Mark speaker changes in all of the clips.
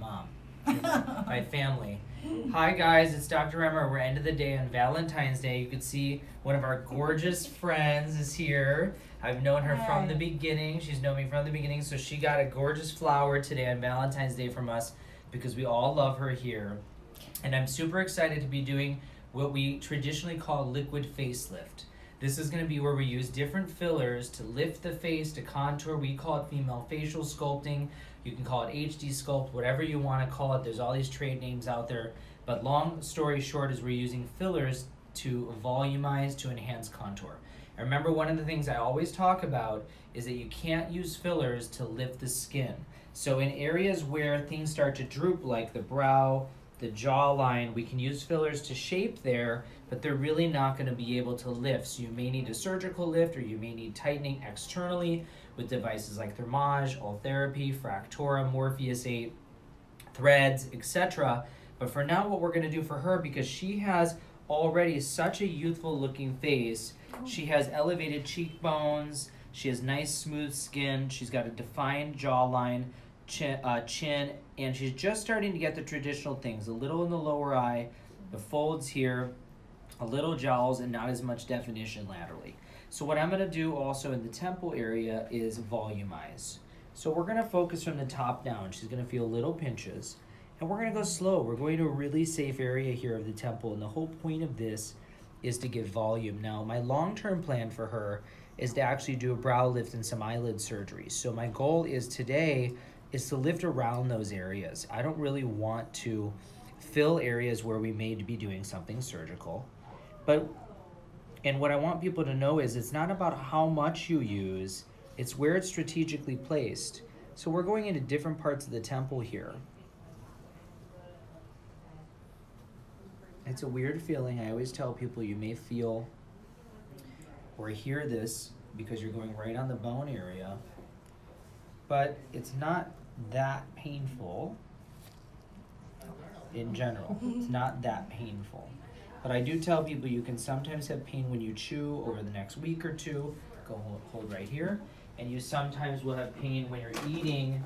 Speaker 1: mom. My family. Hi guys, it's Dr. Emer. We're end of the day on Valentine's Day. You can see one of our gorgeous friends is here. I've known her from the beginning. She's known me from the beginning, so she got a gorgeous flower today on Valentine's Day from us because we all love her here. And I'm super excited to be doing what we traditionally call liquid facelift. This is going to be where we use different fillers to lift the face, to contour. We call it female facial sculpting. You can call it HD sculpt, whatever you want to call it. There's all these trade names out there. But long story short is we're using fillers to volumize, to enhance contour. And remember, one of the things I always talk about is that you can't use fillers to lift the skin. So in areas where things start to droop, like the brow, the jawline, we can use fillers to shape there, but they're really not going to be able to lift. So you may need a surgical lift, or you may need tightening externally with devices like Thermage, Ultherapy, Fractora, Morpheus 8, threads, etc. But for now, what we're going to do for her, because she has already such a youthful looking face, she has elevated cheekbones, she has nice smooth skin, she's got a defined jawline, chin, and she's just starting to get the traditional things, a little in the lower eye, the folds here, a little jowls, and not as much definition laterally. So what I'm going to do also in the temple area is volumize. So we're going to focus from the top down. She's going to feel little pinches, and we're going to go slow. We're going to a really safe area here of the temple, and the whole point of this is to give volume. Now, my long-term plan for her is to actually do a brow lift and some eyelid surgery. So my goal is today is to lift around those areas. I don't really want to fill areas where we may be doing something surgical. And what I want people to know is it's not about how much you use, it's where it's strategically placed. So we're going into different parts of the temple here. It's a weird feeling. I always tell people you may feel or hear this because you're going right on the bone area, but it's not that painful in general. It's not that painful. But I do tell people you can sometimes have pain when you chew over the next week or two. Go hold right here. And you sometimes will have pain when you're eating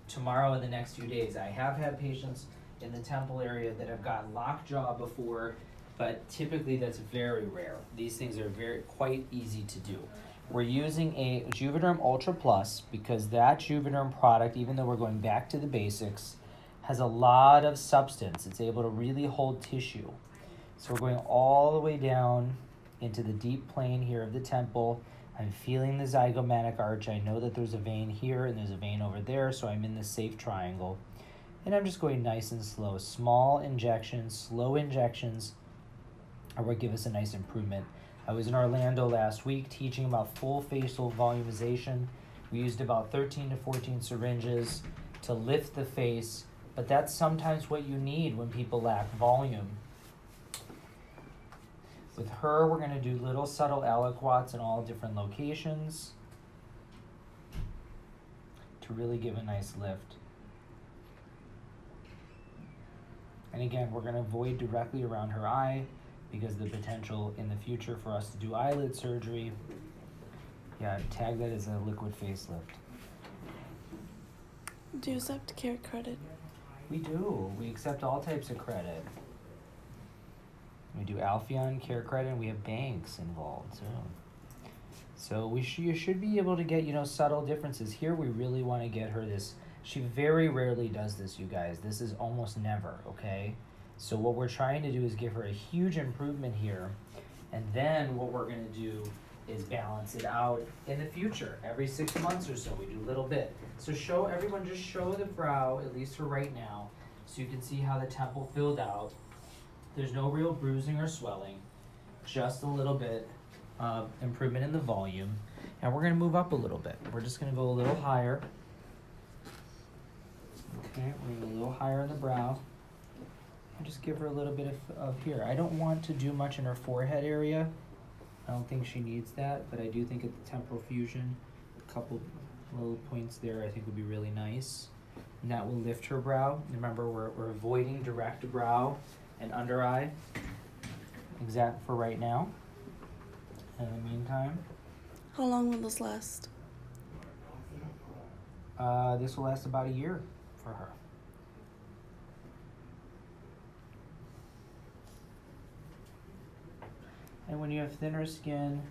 Speaker 1: tomorrow and the next few days. I have had patients in the temple area that have gotten lockjaw before, but typically that's very rare. These things are quite easy to do. We're using a Juvederm Ultra Plus because that Juvederm product, even though we're going back to the basics, has a lot of substance. It's able to really hold tissue. So we're going all the way down into the deep plane here of the temple. I'm feeling the zygomatic arch. I know that there's a vein here and there's a vein over there, so I'm in this safe triangle. And I'm just going nice and slow. Small injections, slow injections are what give us a nice improvement. I was in Orlando last week teaching about full facial volumization. We used about 13 to 14 syringes to lift the face, but that's sometimes what you need when people lack volume. With her, we're going to do little subtle aliquots in all different locations to really give a nice lift. And again, we're going to avoid directly around her eye because the potential in the future for us to do eyelid surgery. Yeah, tag that as a liquid facelift.
Speaker 2: Do you accept care credit?
Speaker 1: We do. We accept all types of credit. We do Alpheon, care credit, and we have banks involved too. So you should be able to get, subtle differences. Here we really want to get her this. She very rarely does this, you guys. This is almost never, okay? So what we're trying to do is give her a huge improvement here. And then what we're going to do is balance it out in the future. Every 6 months or so, we do a little bit. So everyone just show the brow, at least for right now, so you can see how the temple filled out. There's no real bruising or swelling, just a little bit of improvement in the volume. And we're going to move up a little bit. We're just going to go a little higher. Okay, we're going to go a little higher in the brow. And just give her a little bit of here. I don't want to do much in her forehead area. I don't think she needs that, but I do think at the temporal fusion, a couple little points there I think would be really nice. And that will lift her brow. Remember, we're avoiding direct brow and under eye, exact for right now. In the meantime,
Speaker 2: How long will this last?
Speaker 1: this will last about a year for her. And when you have thinner skin,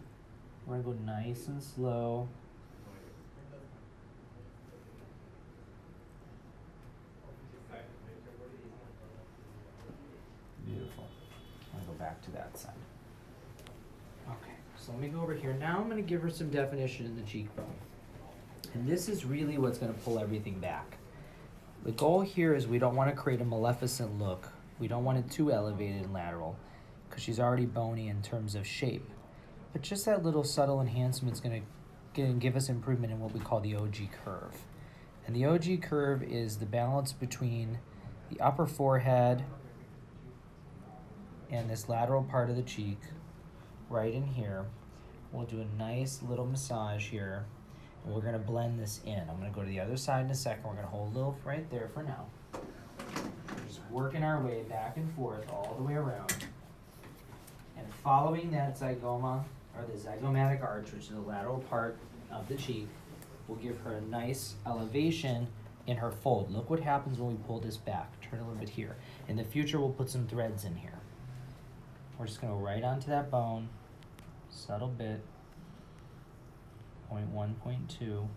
Speaker 1: we're gonna go nice and slow. Beautiful. I'm gonna go back to that side. Okay, so let me go over here. Now I'm gonna give her some definition in the cheekbone. And this is really what's gonna pull everything back. The goal here is we don't wanna create a maleficent look. We don't want it too elevated and lateral, because she's already bony in terms of shape. But just that little subtle enhancement is gonna give us improvement in what we call the OG curve. And the OG curve is the balance between the upper forehead and this lateral part of the cheek, right in here. We'll do a nice little massage here, and we're gonna blend this in. I'm gonna go to the other side in a second. We're gonna hold a little right there for now. We're just working our way back and forth all the way around. And following that zygoma, or the zygomatic arch, which is the lateral part of the cheek, will give her a nice elevation in her fold. Look what happens when we pull this back. Turn a little bit here. In the future, we'll put some threads in here. We're just gonna go right onto that bone, subtle bit, 0.1, 0.2.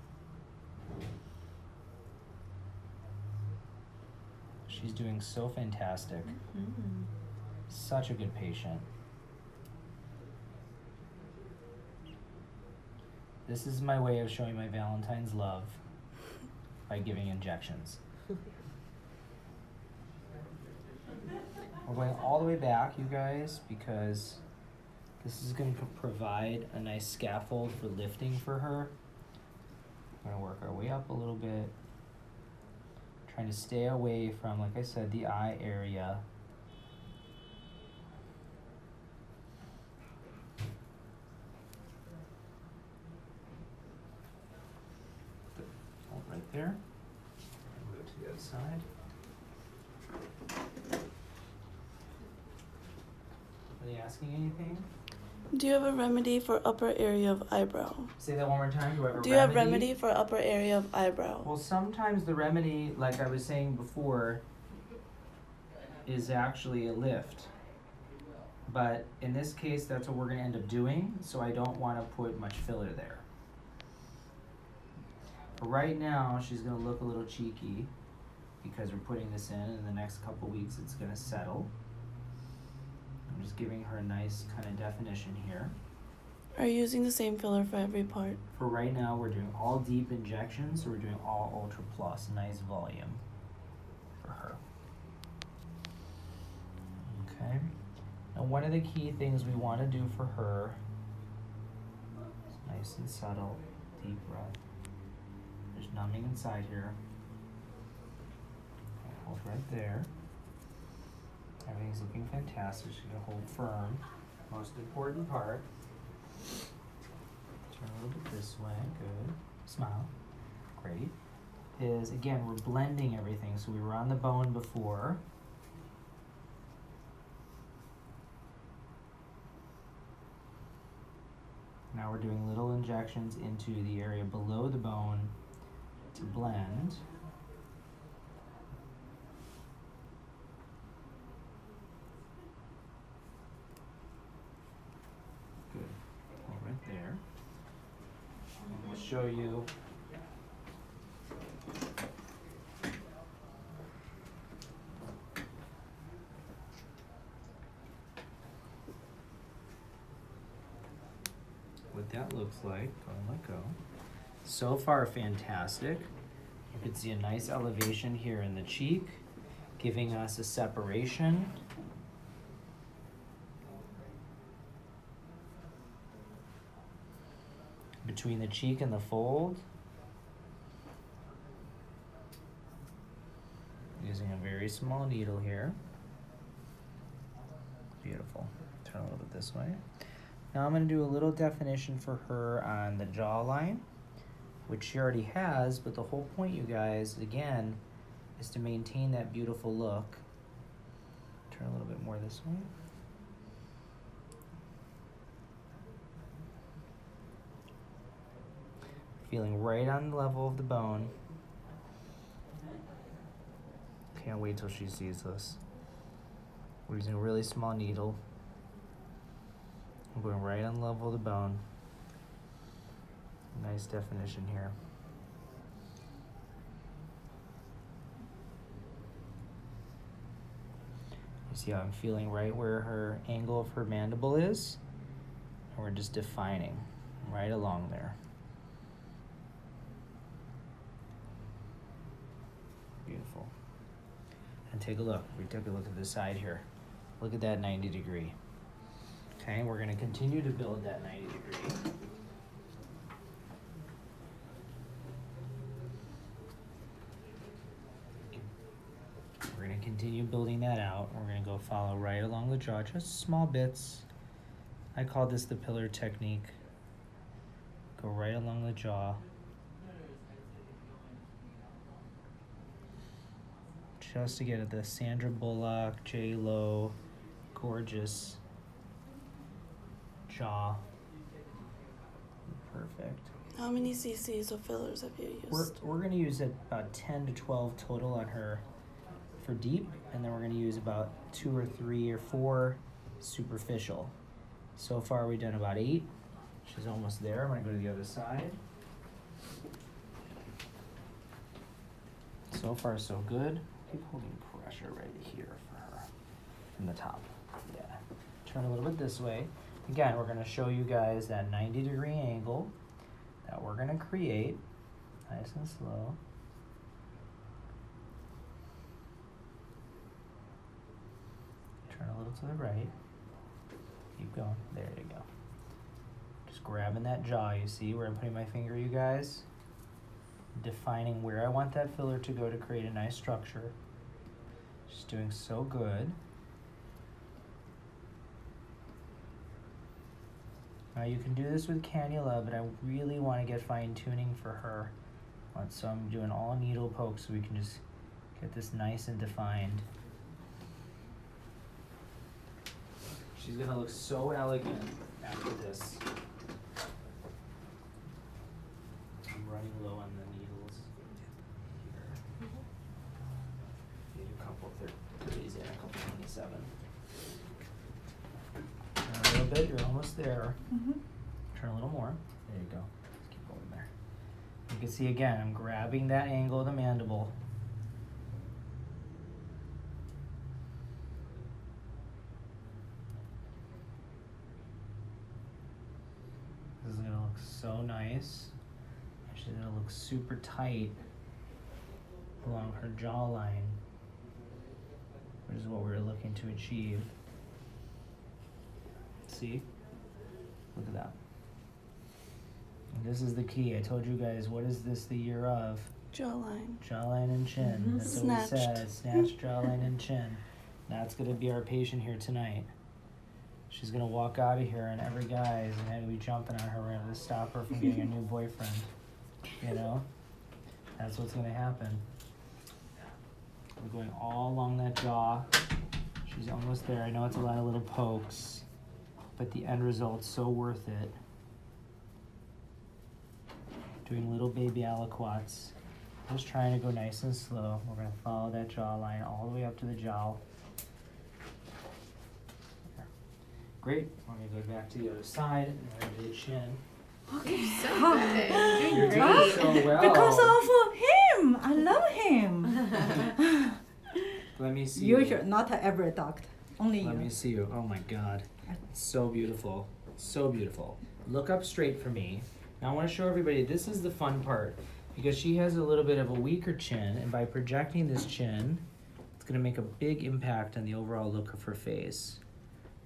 Speaker 1: She's doing so fantastic. Such a good patient. This is my way of showing my Valentine's love by giving injections. We're going all the way back, you guys, because this is going to provide a nice scaffold for lifting for her. We're going to work our way up a little bit, trying to stay away from, like I said, the eye area. Hold right there. Go to the other side. Are they asking anything?
Speaker 2: Do you have a remedy for upper area of eyebrow?
Speaker 1: Say that one more time. Do I have a
Speaker 2: Do you have remedy for upper area of eyebrow?
Speaker 1: Well, sometimes the remedy, like I was saying before, is actually a lift. But in this case, that's what we're going to end up doing, so I don't want to put much filler there. But right now, she's going to look a little cheeky because we're putting this in the next couple weeks it's going to settle. I'm just giving her a nice kind of definition here.
Speaker 2: Are you using the same filler for every part?
Speaker 1: For right now, we're doing all deep injections, so we're doing all Ultra Plus, nice volume for her. Okay. Now, one of the key things we want to do for her is nice and subtle, deep breath. There's numbing inside here. Okay, hold right there. Everything's looking fantastic. She's gonna hold firm. Most important part. Turn a little bit this way. Good. Smile. Great. Is again, we're blending everything. So we were on the bone before. Now we're doing little injections into the area below the bone to blend. Good. Hold right there. I'm going to show you what that looks like. Go and let go. So far, fantastic. You can see a nice elevation here in the cheek, giving us a separation. Between the cheek and the fold. Using a very small needle here. Beautiful. Turn a little bit this way. Now I'm going to do a little definition for her on the jawline, which she already has, but the whole point, you guys, again, is to maintain that beautiful look. Turn a little bit more this way. Feeling right on the level of the bone. Can't wait till she sees this. We're using a really small needle. I'm going right on level of the bone. Nice definition here. You see how I'm feeling right where her angle of her mandible is? And we're just defining right along there. Beautiful. And take a look. We took a look at the side here. Look at that 90 degree. Okay, we're going to continue to build that 90 degree. We're going to continue building that out. We're going to go follow right along the jaw, just small bits. I call this the pillar technique. Go right along the jaw. Just to get at the Sandra Bullock, J-Lo, gorgeous jaw. Perfect.
Speaker 2: How many cc's of fillers have you used?
Speaker 1: We're going to use about 10 to 12 total on her for deep, and then we're going to use about 2 or 3 or 4 superficial. So far we've done about 8. She's almost there. I'm going to go to the other side. So far so good. Keep holding pressure right here for her from the top. Yeah. Turn a little bit this way. Again, we're going to show you guys that 90 degree angle that we're going to create. Nice and slow. Turn a little to the right. Keep going. There you go. Just grabbing that jaw, you see where I'm putting my finger, you guys? Defining where I want that filler to go to create a nice structure. She's doing so good. Now you can do this with cannula, but I really want to get fine tuning for her. So I'm doing all needle pokes so we can just get this nice and defined. She's gonna look so elegant after this. I'm running low on the needles here. Need a couple 30s and a couple 27. Turn a little bit, you're almost there. Turn a little more. There you go. Let's keep going there. You can see again, I'm grabbing that angle of the mandible. This is gonna look so nice. She's gonna look super tight along her jawline, which is what we're looking to achieve. See? Look at that. And this is the key. I told you guys, what is this the year of?
Speaker 2: Jawline.
Speaker 1: Jawline and chin. That's what we said. Snatched jawline and chin. That's gonna be our patient here tonight. She's gonna walk out of here and every guy is gonna be jumping on her. We're gonna stop her from getting a new boyfriend. You know? That's what's gonna happen. We're going all along that jaw. She's almost there. I know it's a lot of little pokes, but the end result's so worth it. Doing little baby aliquots. Just trying to go nice and slow. We're gonna follow that jawline all the way up to the jowl. Great. We're gonna go back to the other side and we're gonna do the chin.
Speaker 3: Okay, so good. You're
Speaker 1: You're
Speaker 3: doing
Speaker 1: doing
Speaker 3: great.
Speaker 1: so well.
Speaker 4: Because of him. I love him.
Speaker 1: Let me see
Speaker 4: You
Speaker 1: you.
Speaker 4: should not every doctor. Only
Speaker 1: Let
Speaker 4: you.
Speaker 1: me see you. Oh my God. So beautiful. So beautiful. Look up straight for me. Now I want to show everybody, this is the fun part. Because she has a little bit of a weaker chin, and by projecting this chin, it's going to make a big impact on the overall look of her face.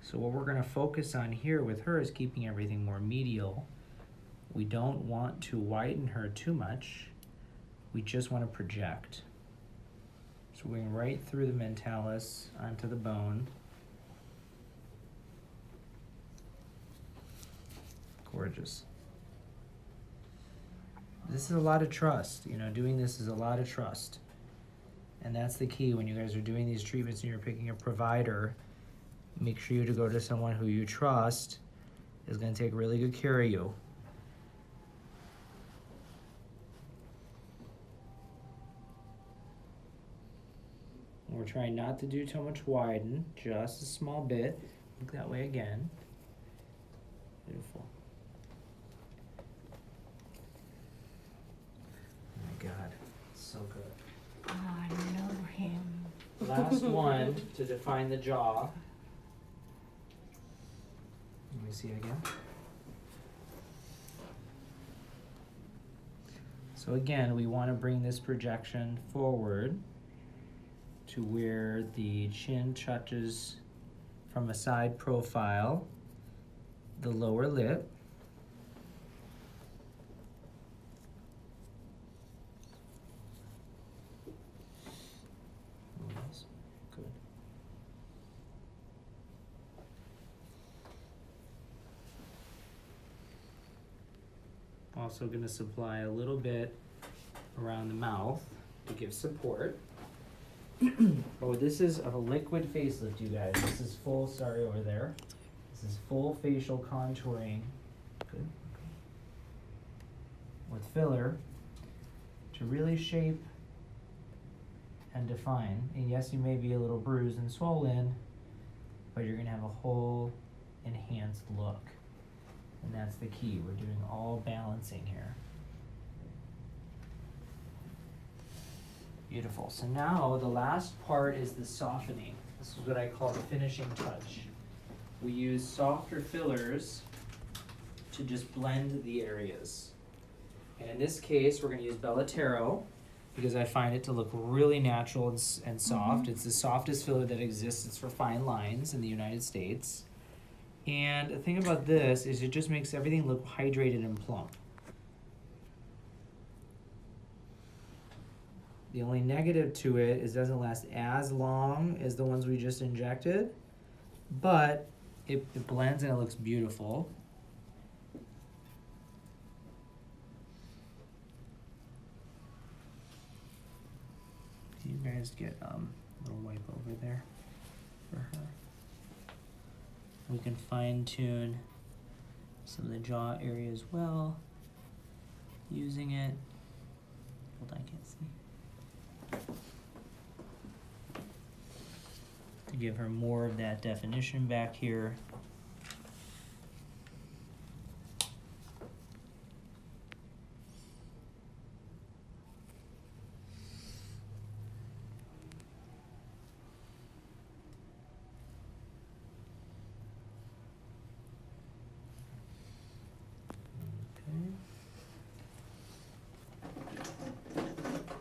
Speaker 1: So what we're going to focus on here with her is keeping everything more medial. We don't want to widen her too much. We just want to project. So we're going right through the mentalis onto the bone. Gorgeous. This is a lot of trust. You know, doing this is a lot of trust. And that's the key when you guys are doing these treatments and you're picking a provider. Make sure you to go to someone who you trust is going to take really good care of you. we're trying not to do too much widen, just a small bit. Look that way again. Beautiful. Oh my God, so good.
Speaker 4: I love him.
Speaker 1: Last one to define the jaw. Let me see it again. So again, we want to bring this projection forward to where the chin touches from a side profile, the lower lip. Yes, good. Also going to supply a little bit around the mouth to give support. Oh, this is a liquid facelift, you guys. This is full, sorry over there. This is full facial contouring. Good. With filler to really shape and define. And yes, you may be a little bruised and swollen, but you're gonna have a whole enhanced look. And that's the key. We're doing all balancing here. Beautiful. So now the last part is the softening. This is what I call the finishing touch. We use softer fillers to just blend the areas. And in this case, we're going to use Bellatero because I find it to look really natural and soft. It's the softest filler that exists. It's for fine lines in the United States. And the thing about this is it just makes everything look hydrated and plump. The only negative to it is it doesn't last as long as the ones we just injected, but it blends and it looks beautiful. You guys get a little wipe over there for her. We can fine tune some of the jaw area as well using it. Hold on, I can't see. To give her more of that definition back here.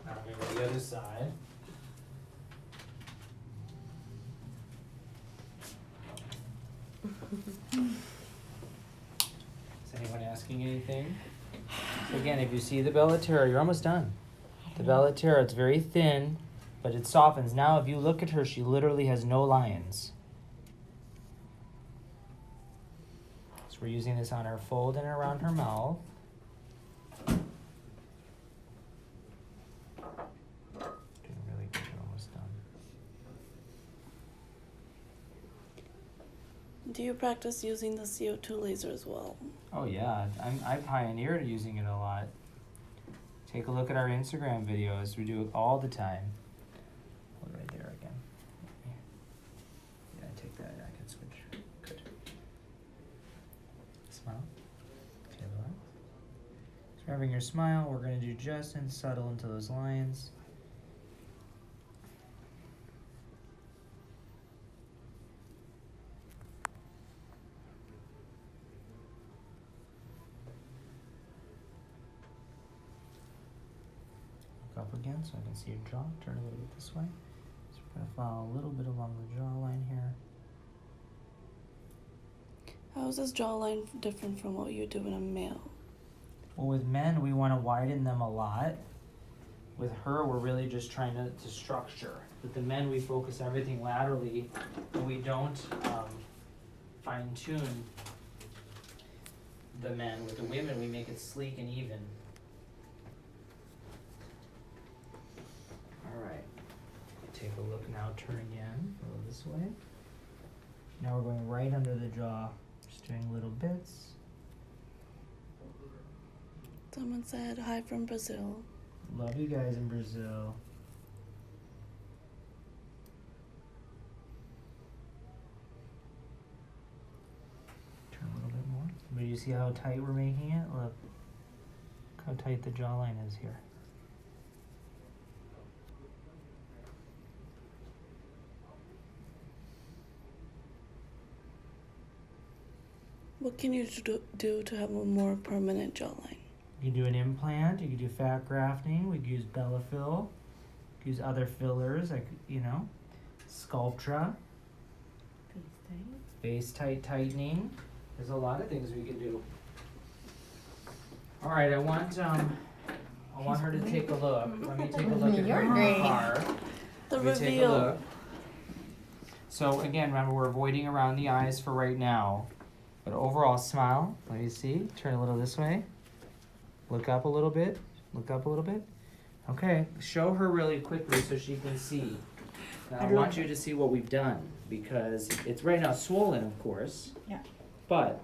Speaker 1: Now we go to the other side. Is anyone asking anything? So again, if you see the Bellatero, you're almost done. The Bellatero, it's very thin, but it softens. Now, if you look at her, she literally has no lines. So we're using this on her fold and around her mouth. Doing really good, you're almost done.
Speaker 2: Do you practice using the CO2 laser as well?
Speaker 1: Oh yeah, I pioneered using it a lot. Take a look at our Instagram videos. We do it all the time. Hold right there again. Yeah, take that. I can switch. Good. Smile. Okay, relax. So having your smile, we're going to do just and subtle into those lines. Up again so I can see your jaw. Turn a little bit this way. So we're going to follow a little bit along the jawline here.
Speaker 2: How is this jawline different from what you do in a male?
Speaker 1: Well, with men, we want to widen them a lot. With her, we're really just trying to structure. With the men, we focus everything laterally, and we don't fine-tune the men. With the women, we make it sleek and even. Alright, take a look now, turn again, go this way. Now we're going right under the jaw, just doing little bits.
Speaker 2: Someone said hi from Brazil.
Speaker 1: Love you guys in Brazil. see how tight we're making it? Look how tight the jawline is here.
Speaker 2: What can you do to have a more permanent jawline?
Speaker 1: You can do an implant, you can do fat grafting, we could use Bellafill, we could use other fillers like, Sculptra, face tight tightening. There's a lot of things we can do. All right, I want her to take a look. Let me take a look at her in the car.
Speaker 2: The
Speaker 1: Let me take a
Speaker 2: reveal.
Speaker 1: look. So again, remember we're avoiding around the eyes for right now. But overall smile, let me see. Turn a little this way. Look up a little bit. Look up a little bit. Okay, show her really quickly so she can see. Now, I want you to see what we've done because it's right now swollen, of course.
Speaker 4: Yeah.
Speaker 1: But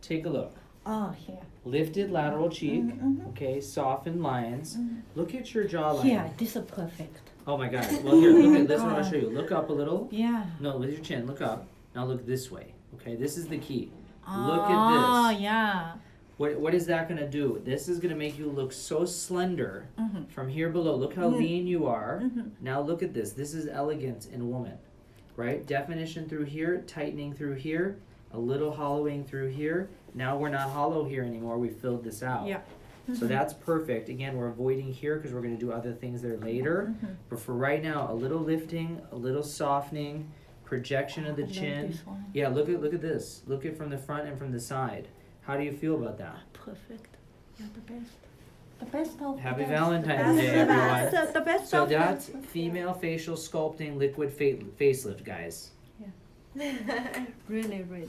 Speaker 1: take a look.
Speaker 4: Oh, here.
Speaker 1: Lifted lateral cheek.
Speaker 4: Mhm.
Speaker 1: Okay, softened lines.
Speaker 4: Mhm.
Speaker 1: Look at your jawline.
Speaker 4: Here, this is perfect.
Speaker 1: Oh my God. Well, here, look at this. One I'll show you. Look up a little.
Speaker 4: Yeah.
Speaker 1: No, with your chin. Look up. Now look this way. Okay, this is the key.
Speaker 4: Oh,
Speaker 1: Look at this.
Speaker 4: yeah.
Speaker 1: What is that going to do? This is going to make you look so slender
Speaker 4: Mhm.
Speaker 1: from here below. Look how lean you are.
Speaker 4: Mhm.
Speaker 1: Now look at this. This is elegance in a woman, right? Definition through here, tightening through here, a little hollowing through here. Now we're not hollow here anymore. We filled this out.
Speaker 4: Yeah.
Speaker 1: So that's perfect. Again, we're avoiding here because we're going to do other things there later.
Speaker 4: Mhm.
Speaker 1: But for right now, a little lifting, a little softening, projection of the
Speaker 4: I love
Speaker 1: chin.
Speaker 4: this one.
Speaker 1: Yeah, look at this. Look at from the front and from the side. How do you feel about that?
Speaker 4: Perfect. You're the best. The best of
Speaker 1: Happy
Speaker 4: the best.
Speaker 1: Valentine's
Speaker 4: The
Speaker 1: Day,
Speaker 4: best,
Speaker 1: everyone.
Speaker 4: The best
Speaker 1: So
Speaker 4: of the
Speaker 1: that's
Speaker 4: best.
Speaker 1: female facial sculpting liquid facelift, guys.
Speaker 4: Really, really.